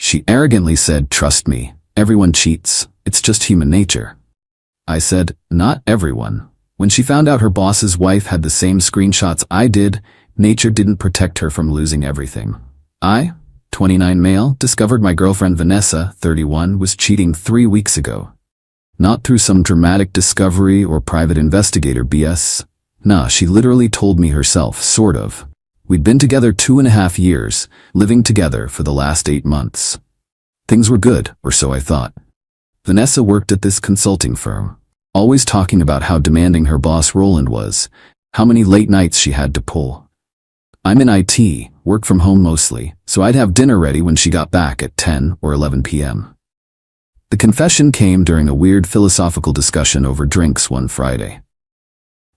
She arrogantly said, "Trust me, everyone cheats. It's just human nature." I said, "Not everyone." When she found out her boss's wife had the same screenshots I did, nature didn't protect her from losing everything. I, 29 male, discovered my girlfriend Vanessa, 31, was cheating 3 weeks ago. Not through some dramatic discovery or private investigator BS. Nah, she literally told me herself, sort of. We'd been together 2.5 years, living together for the last 8 months. Things were good, or so I thought. Vanessa worked at this consulting firm, always talking about how demanding her boss Roland was, how many late nights she had to pull. I'm in IT, work from home mostly, so I'd have dinner ready when she got back at 10 or 11 p.m. The confession came during a weird philosophical discussion over drinks one Friday.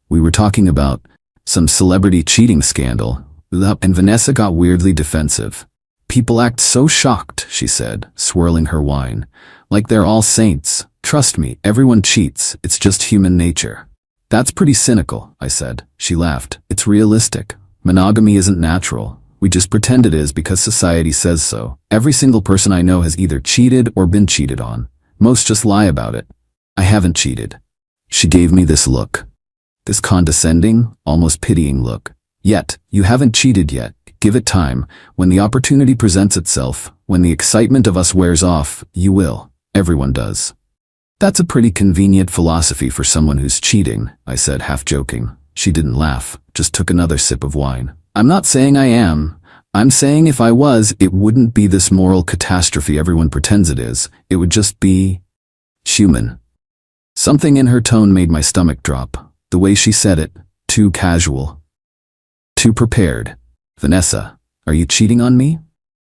We were talking about some celebrity cheating scandal, and Vanessa got weirdly defensive. "People act so shocked," she said, swirling her wine, "like they're all saints. Trust me, everyone cheats, it's just human nature." "That's pretty cynical," I said. She laughed. "It's realistic. Monogamy isn't natural. We just pretend it is because society says so. Every single person I know has either cheated or been cheated on. Most just lie about it. I haven't cheated." She gave me this look. This condescending, almost pitying look. "Yet, you haven't cheated yet. Give it time. When the opportunity presents itself, when the excitement of us wears off, you will. Everyone does." "That's a pretty convenient philosophy for someone who's cheating," I said, half joking. She didn't laugh, just took another sip of wine. "I'm not saying I am. I'm saying if I was, it wouldn't be this moral catastrophe everyone pretends it is. It would just be human." Something in her tone made my stomach drop. The way she said it, too casual. Too prepared. "Vanessa, are you cheating on me?"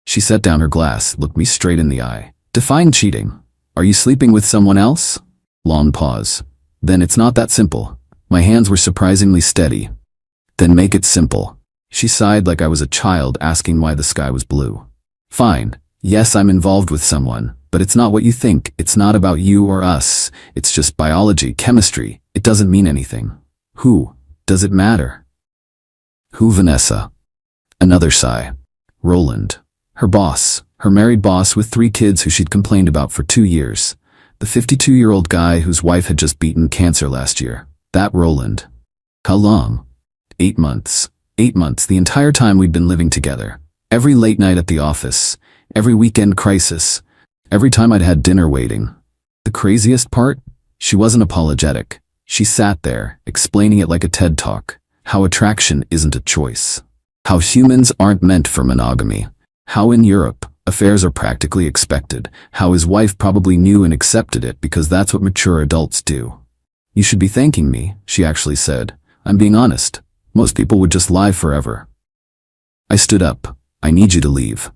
She set down her glass, looked me straight in the eye. "Define cheating. Are you sleeping with someone else?" Long pause. "Then it's not that simple." My hands were surprisingly steady. "Then make it simple." She sighed like I was a child asking why the sky was blue. "Fine. Yes, I'm involved with someone, but it's not what you think. It's not about you or us. It's just biology, chemistry. It doesn't mean anything. Who? Does it matter?" "Who, Vanessa?" Another sigh. "Roland. Her boss. Her married boss with 3 kids who she'd complained about for 2 years. The 52-year-old guy whose wife had just beaten cancer last year. That Roland." "How long?" 8 months. 8 months, the entire time we'd been living together. Every late night at the office. Every weekend crisis. Every time I'd had dinner waiting. The craziest part? She wasn't apologetic. She sat there, explaining it like a TED Talk. How attraction isn't a choice. How humans aren't meant for monogamy. How in Europe, affairs are practically expected. How his wife probably knew and accepted it because that's what mature adults do. "You should be thanking me," she actually said. "I'm being honest. Most people would just lie forever." I stood up. "I need you to leave."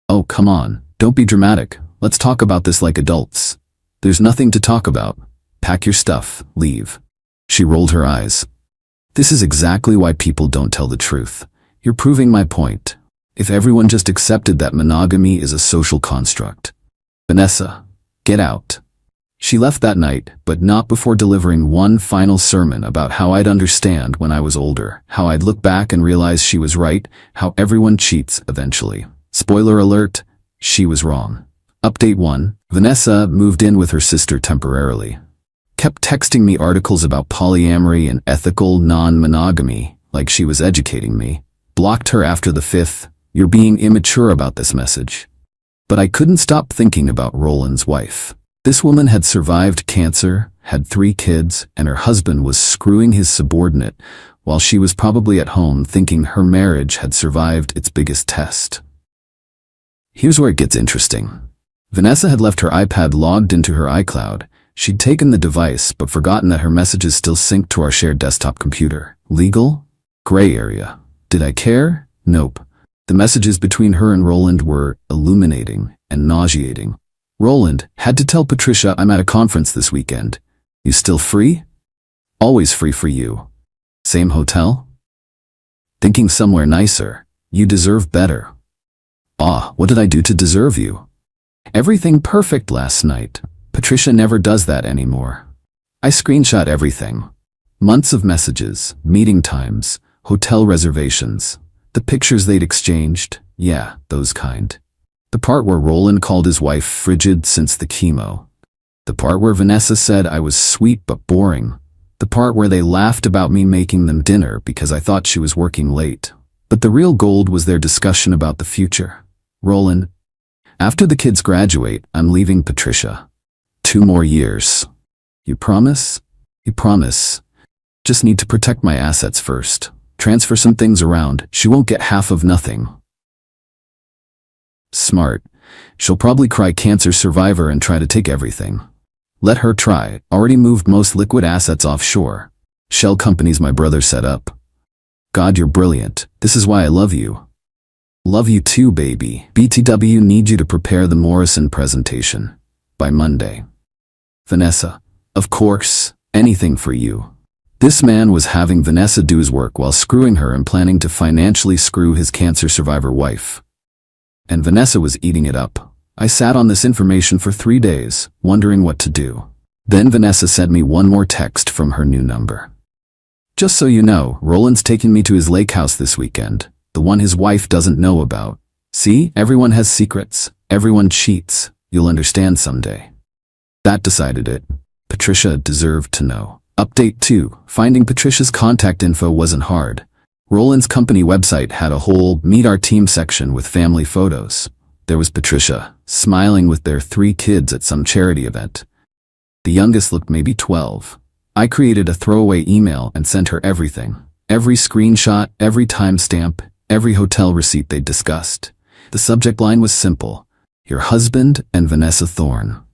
"Oh, come on. Don't be dramatic. Let's talk about this like adults." "There's nothing to talk about. Pack your stuff. Leave." She rolled her eyes. "This is exactly why people don't tell the truth. You're proving my point. If everyone just accepted that monogamy is a social construct. Vanessa, get out." She left that night, but not before delivering one final sermon about how I'd understand when I was older, how I'd look back and realize she was right, how everyone cheats eventually. Spoiler alert, she was wrong. Update 1, Vanessa moved in with her sister temporarily. Kept texting me articles about polyamory and ethical non-monogamy, like she was educating me. Blocked her after the 5th, "You're being immature about this message." But I couldn't stop thinking about Roland's wife. This woman had survived cancer, had 3 kids, and her husband was screwing his subordinate, while she was probably at home thinking her marriage had survived its biggest test. Here's where it gets interesting. Vanessa had left her iPad logged into her iCloud. She'd taken the device, but forgotten that her messages still synced to our shared desktop computer. Legal? Gray area. Did I care? Nope. The messages between her and Roland were illuminating and nauseating. "Roland, had to tell Patricia I'm at a conference this weekend. You still free? Always free for you. Same hotel? Thinking somewhere nicer. You deserve better." "Ah, what did I do to deserve you?" "Everything perfect last night. Patricia never does that anymore." I screenshot everything. Months of messages, meeting times, hotel reservations, the pictures they'd exchanged, yeah, those kind. The part where Roland called his wife frigid since the chemo. The part where Vanessa said I was sweet but boring. The part where they laughed about me making them dinner because I thought she was working late. But the real gold was their discussion about the future. Roland, after the kids graduate, I'm leaving Patricia. 2 more years. You promise? You promise. Just need to protect my assets first. Transfer some things around. She won't get half of nothing. Smart. She'll probably cry cancer survivor and try to take everything. Let her try. Already moved most liquid assets offshore. Shell companies my brother set up. God, you're brilliant. This is why I love you. Love you too, baby. BTW need you to prepare the Morrison presentation. By Monday. Vanessa. Of course, anything for you. This man was having Vanessa do his work while screwing her and planning to financially screw his cancer survivor wife. And Vanessa was eating it up. I sat on this information for 3 days, wondering what to do. Then Vanessa sent me one more text from her new number. Just so you know, Roland's taking me to his lake house this weekend, the one his wife doesn't know about. See, everyone has secrets, everyone cheats, you'll understand someday. That decided it. Patricia deserved to know. Update 2. Finding Patricia's contact info wasn't hard. Roland's company website had a whole Meet Our Team section with family photos. There was Patricia, smiling with their 3 kids at some charity event. The youngest looked maybe 12. I created a throwaway email and sent her everything. Every screenshot, every timestamp, every hotel receipt they'd discussed. The subject line was simple. Your husband and Vanessa Thorne.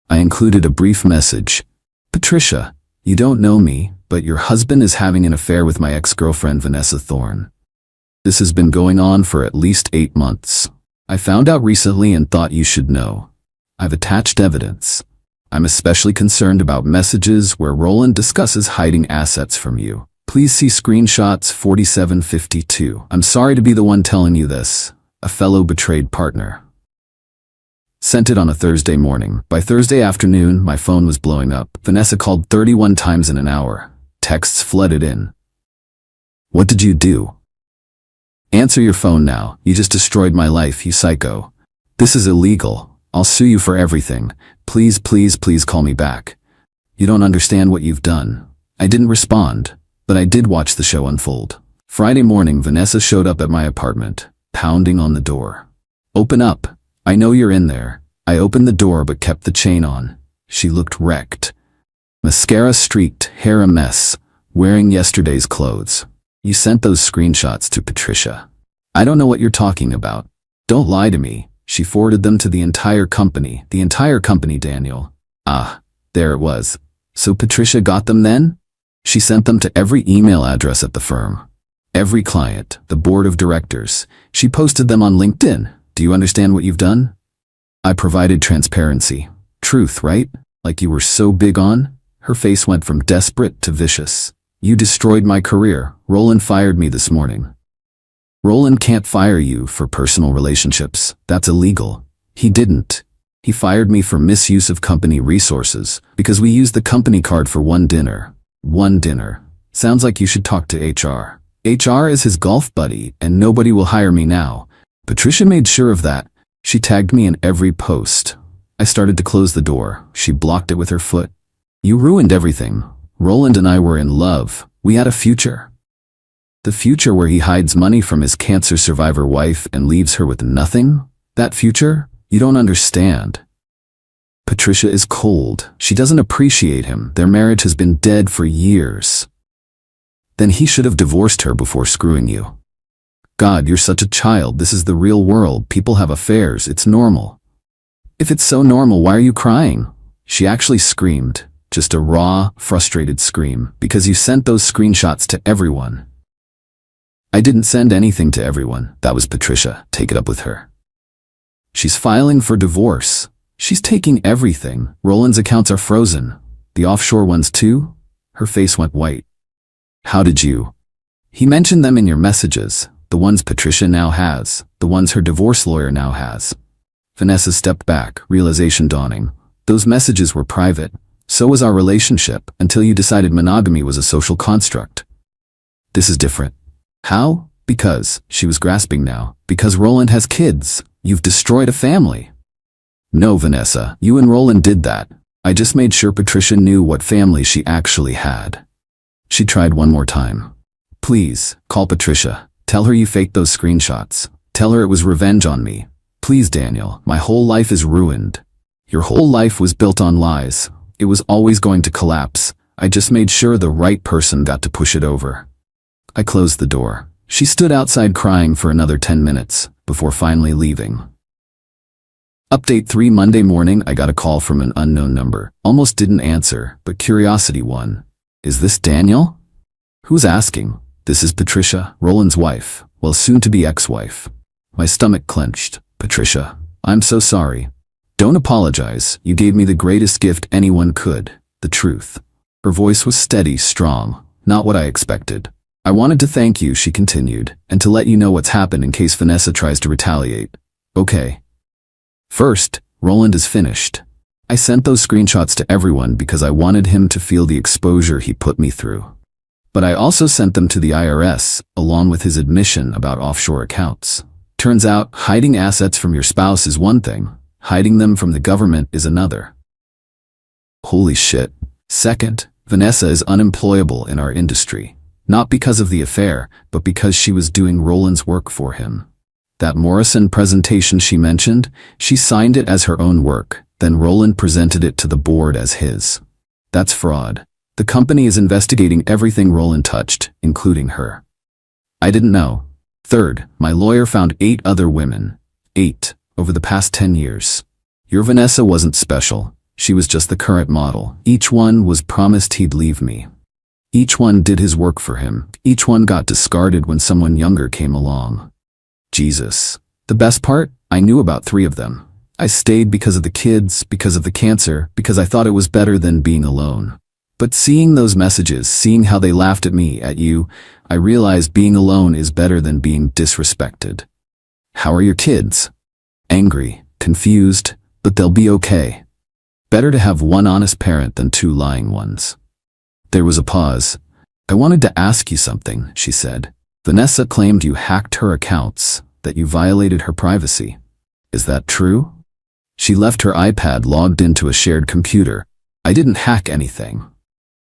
I included a brief message. Patricia, you don't know me, but your husband is having an affair with my ex-girlfriend Vanessa Thorne. This has been going on for at least 8 months. I found out recently and thought you should know. I've attached evidence. I'm especially concerned about messages where Roland discusses hiding assets from you. Please see screenshots 4752. I'm sorry to be the one telling you this. A fellow betrayed partner. Sent it on a Thursday morning. By Thursday afternoon, my phone was blowing up. Vanessa called 31 times in an hour. Texts flooded in. What did you do? Answer your phone now. You just destroyed my life, you psycho. This is illegal. I'll sue you for everything. Please, please, please call me back. You don't understand what you've done. I didn't respond, but I did watch the show unfold. Friday morning, Vanessa showed up at my apartment, pounding on the door. Open up. I know you're in there. I opened the door but kept the chain on. She looked wrecked. Mascara streaked, hair a mess, wearing yesterday's clothes. You sent those screenshots to Patricia. I don't know what you're talking about. Don't lie to me. She forwarded them to the entire company. The entire company, Daniel. Ah, there it was. So Patricia got them then? She sent them to every email address at the firm. Every client, the board of directors. She posted them on LinkedIn. Do you understand what you've done? I provided transparency. Truth, right? Like you were so big on? Her face went from desperate to vicious. You destroyed my career. Roland fired me this morning. Roland can't fire you for personal relationships. That's illegal. He didn't. He fired me for misuse of company resources because we used the company card for one dinner. One dinner. Sounds like you should talk to HR. HR is his golf buddy and nobody will hire me now. Patricia made sure of that. She tagged me in every post. I started to close the door. She blocked it with her foot. You ruined everything. Roland and I were in love. We had a future. The future where he hides money from his cancer survivor wife and leaves her with nothing? That future? You don't understand. Patricia is cold. She doesn't appreciate him. Their marriage has been dead for years. Then he should have divorced her before screwing you. God, you're such a child. This is the real world. People have affairs. It's normal. If it's so normal, why are you crying? She actually screamed. Just a raw, frustrated scream, because you sent those screenshots to everyone. I didn't send anything to everyone. That was Patricia. Take it up with her. She's filing for divorce. She's taking everything. Roland's accounts are frozen. The offshore ones too? Her face went white. How did you? He mentioned them in your messages. The ones Patricia now has. The ones her divorce lawyer now has. Vanessa stepped back, realization dawning. Those messages were private. So was our relationship, until you decided monogamy was a social construct. This is different. How? Because, she was grasping now, because Roland has kids. You've destroyed a family. No, Vanessa, you and Roland did that. I just made sure Patricia knew what family she actually had. She tried one more time. Please, call Patricia. Tell her you faked those screenshots. Tell her it was revenge on me. Please, Daniel, my whole life is ruined. Your whole life was built on lies. It was always going to collapse. I just made sure the right person got to push it over. I closed the door. She stood outside crying for another 10 minutes, before finally leaving. Update 3 Monday morning, I got a call from an unknown number. Almost didn't answer, but curiosity won. Is this Daniel? Who's asking? This is Patricia, Roland's wife, well, soon-to-be ex-wife. My stomach clenched. Patricia, I'm so sorry. Don't apologize, you gave me the greatest gift anyone could, the truth. Her voice was steady, strong, not what I expected. I wanted to thank you, she continued, and to let you know what's happened in case Vanessa tries to retaliate. Okay. First, Roland is finished. I sent those screenshots to everyone because I wanted him to feel the exposure he put me through. But I also sent them to the IRS, along with his admission about offshore accounts. Turns out, hiding assets from your spouse is one thing, hiding them from the government is another. Holy shit. Second, Vanessa is unemployable in our industry. Not because of the affair, but because she was doing Roland's work for him. That Morrison presentation she mentioned, she signed it as her own work, then Roland presented it to the board as his. That's fraud. The company is investigating everything Roland touched, including her. I didn't know. Third, my lawyer found 8 other women. 8, over the past 10 years. Your Vanessa wasn't special. She was just the current model. Each one was promised he'd leave me. Each one did his work for him. Each one got discarded when someone younger came along. Jesus. The best part? I knew about 3 of them. I stayed because of the kids, because of the cancer, because I thought it was better than being alone. But seeing those messages, seeing how they laughed at me, at you, I realized being alone is better than being disrespected. How are your kids? Angry, confused, but they'll be okay. Better to have one honest parent than 2 lying ones. There was a pause. I wanted to ask you something, she said. Vanessa claimed you hacked her accounts, that you violated her privacy. Is that true? She left her iPad logged into a shared computer. I didn't hack anything.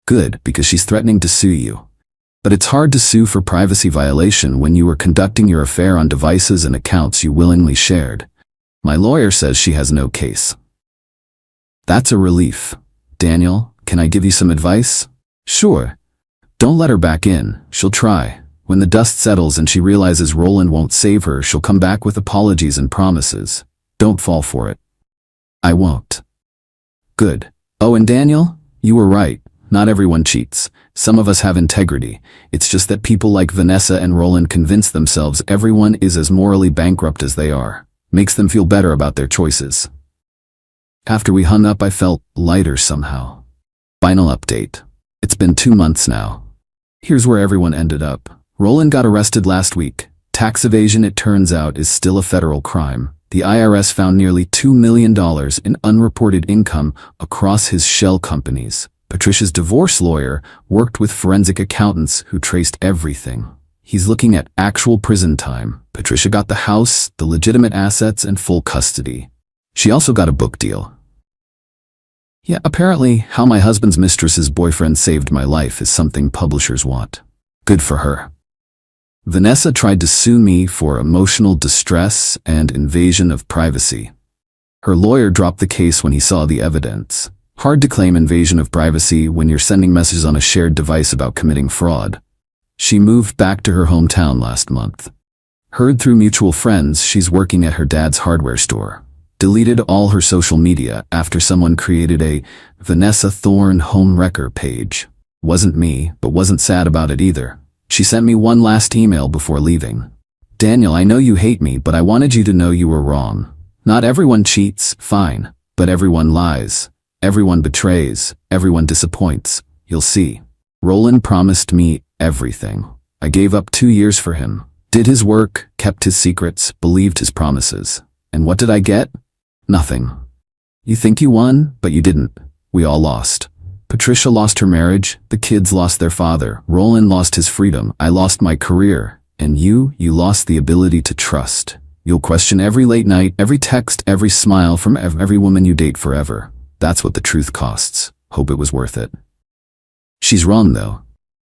Good, because she's threatening to sue you. But it's hard to sue for privacy violation when you were conducting your affair on devices and accounts you willingly shared. My lawyer says she has no case. That's a relief. Daniel, can I give you some advice? Sure. Don't let her back in. She'll try. When the dust settles and she realizes Roland won't save her, she'll come back with apologies and promises. Don't fall for it. I won't. Good. Oh, and Daniel, you were right. Not everyone cheats. Some of us have integrity. It's just that people like Vanessa and Roland convince themselves everyone is as morally bankrupt as they are. Makes them feel better about their choices. After we hung up, I felt lighter somehow. Final update. It's been 2 months now. Here's where everyone ended up. Roland got arrested last week. Tax evasion, it turns out, is still a federal crime. The IRS found nearly $2 million in unreported income across his shell companies. Patricia's divorce lawyer worked with forensic accountants who traced everything. He's looking at actual prison time. Patricia got the house, the legitimate assets, and full custody. She also got a book deal. Yeah, apparently, How My Husband's Mistress's Boyfriend Saved My Life is something publishers want. Good for her. Vanessa tried to sue me for emotional distress and invasion of privacy. Her lawyer dropped the case when he saw the evidence. Hard to claim invasion of privacy when you're sending messages on a shared device about committing fraud. She moved back to her hometown last month. Heard through mutual friends she's working at her dad's hardware store. Deleted all her social media after someone created a Vanessa Thorne home wrecker page. Wasn't me, but wasn't sad about it either. She sent me one last email before leaving. Daniel, I know you hate me, but I wanted you to know you were wrong. Not everyone cheats, fine, but everyone lies. Everyone betrays, everyone disappoints. You'll see. Roland promised me everything. I gave up 2 years for him. Did his work, kept his secrets, believed his promises. And what did I get? Nothing. You think you won, but you didn't. We all lost. Patricia lost her marriage, the kids lost their father, Roland lost his freedom, I lost my career, And you lost the ability to trust. You'll question every late night, every text, every smile from every woman you date forever. That's what the truth costs. Hope it was worth it. She's wrong though.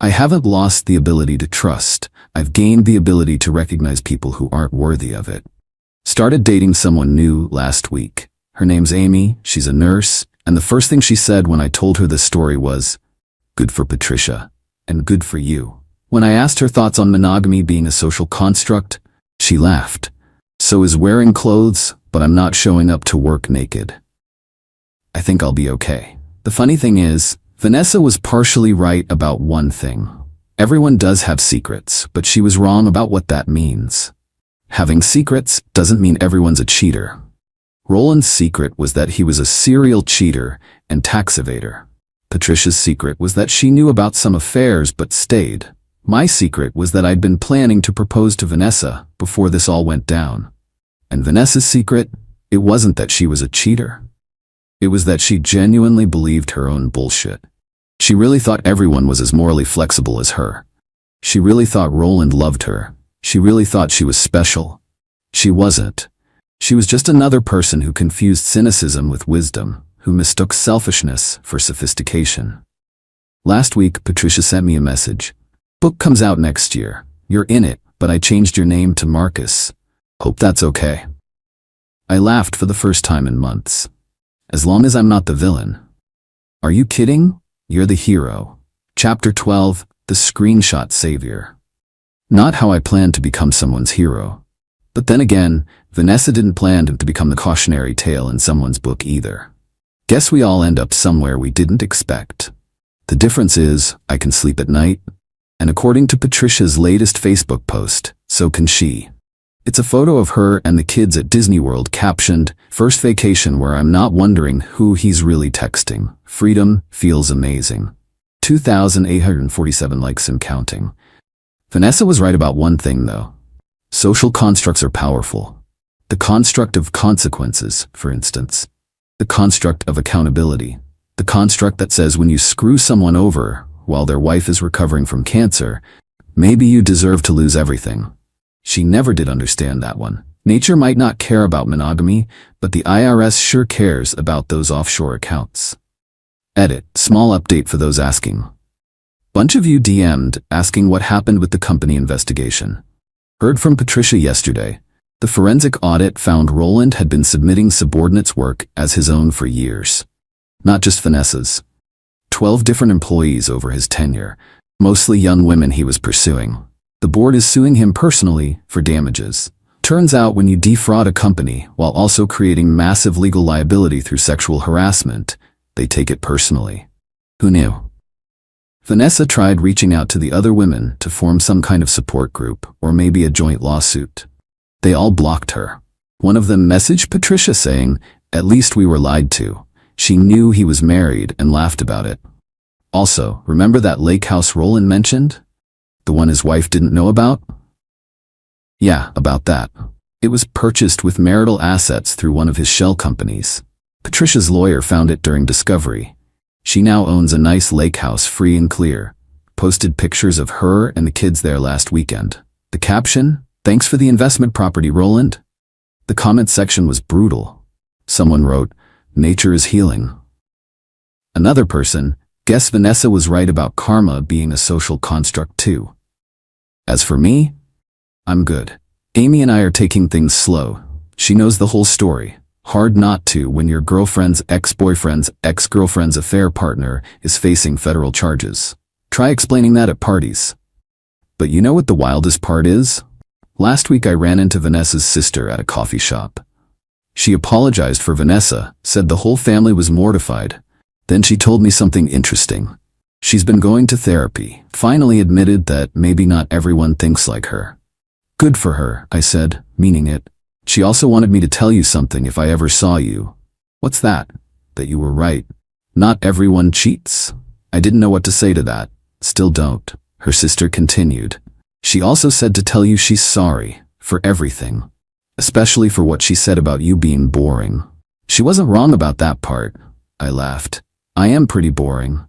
I haven't lost the ability to trust. I've gained the ability to recognize people who aren't worthy of it. Started dating someone new last week. Her name's Amy, she's a nurse, and the first thing she said when I told her this story was, "Good for Patricia, and good for you." When I asked her thoughts on monogamy being a social construct, she laughed. So is wearing clothes, but I'm not showing up to work naked. I think I'll be okay. The funny thing is, Vanessa was partially right about one thing. Everyone does have secrets, but she was wrong about what that means. Having secrets doesn't mean everyone's a cheater. Roland's secret was that he was a serial cheater and tax evader. Patricia's secret was that she knew about some affairs but stayed. My secret was that I'd been planning to propose to Vanessa before this all went down. And Vanessa's secret, it wasn't that she was a cheater. It was that she genuinely believed her own bullshit. She really thought everyone was as morally flexible as her. She really thought Roland loved her. She really thought she was special. She wasn't. She was just another person who confused cynicism with wisdom, who mistook selfishness for sophistication. Last week, Patricia sent me a message. Book comes out next year. You're in it, but I changed your name to Marcus. Hope that's okay. I laughed for the first time in months. As long as I'm not the villain. Are you kidding? You're the hero. Chapter 12, The Screenshot Savior. Not how I planned to become someone's hero. But then again, Vanessa didn't plan to become the cautionary tale in someone's book either. Guess we all end up somewhere we didn't expect. The difference is, I can sleep at night. And according to Patricia's latest Facebook post, so can she. It's a photo of her and the kids at Disney World captioned, "First vacation where I'm not wondering who he's really texting. Freedom feels amazing." 2,847 likes and counting. Vanessa was right about one thing though. Social constructs are powerful. The construct of consequences, for instance. The construct of accountability. The construct that says when you screw someone over while their wife is recovering from cancer, maybe you deserve to lose everything. She never did understand that one. Nature might not care about monogamy, but the IRS sure cares about those offshore accounts. Edit. Small update for those asking. Bunch of you DM'd asking what happened with the company investigation. Heard from Patricia yesterday. The forensic audit found Roland had been submitting subordinates' work as his own for years. Not just Vanessa's. 12 different employees over his tenure, mostly young women he was pursuing. The board is suing him personally for damages. Turns out when you defraud a company while also creating massive legal liability through sexual harassment, they take it personally. Who knew? Vanessa tried reaching out to the other women to form some kind of support group or maybe a joint lawsuit. They all blocked her. One of them messaged Patricia saying, "At least we were lied to." She knew he was married and laughed about it. Also, remember that lake house Roland mentioned? The one his wife didn't know about? Yeah, about that. It was purchased with marital assets through one of his shell companies. Patricia's lawyer found it during discovery. She now owns a nice lake house free and clear. Posted pictures of her and the kids there last weekend. The caption, "Thanks for the investment property, Roland." The comment section was brutal. Someone wrote, "Nature is healing." Another person, "Guess Vanessa was right about karma being a social construct too." As for me, I'm good. Amy and I are taking things slow. She knows the whole story. Hard not to when your girlfriend's ex-boyfriend's ex-girlfriend's affair partner is facing federal charges. Try explaining that at parties. But you know what the wildest part is? Last week I ran into Vanessa's sister at a coffee shop. She apologized for Vanessa, said the whole family was mortified. Then she told me something interesting. She's been going to therapy, finally admitted that maybe not everyone thinks like her. Good for her, I said, meaning it. She also wanted me to tell you something if I ever saw you. What's that? That you were right. Not everyone cheats? I didn't know what to say to that. Still don't. Her sister continued. She also said to tell you she's sorry for everything. Especially for what she said about you being boring. She wasn't wrong about that part. I laughed. I am pretty boring.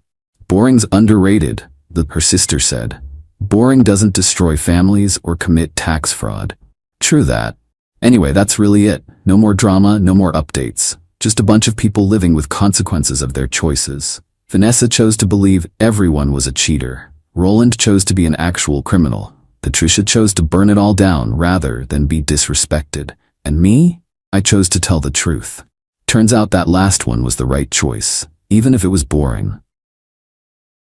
Boring's underrated, her sister said. Boring doesn't destroy families or commit tax fraud. True that. Anyway, that's really it. No more drama, no more updates. Just a bunch of people living with consequences of their choices. Vanessa chose to believe everyone was a cheater. Roland chose to be an actual criminal. Patricia chose to burn it all down rather than be disrespected. And me? I chose to tell the truth. Turns out that last one was the right choice, even if it was boring.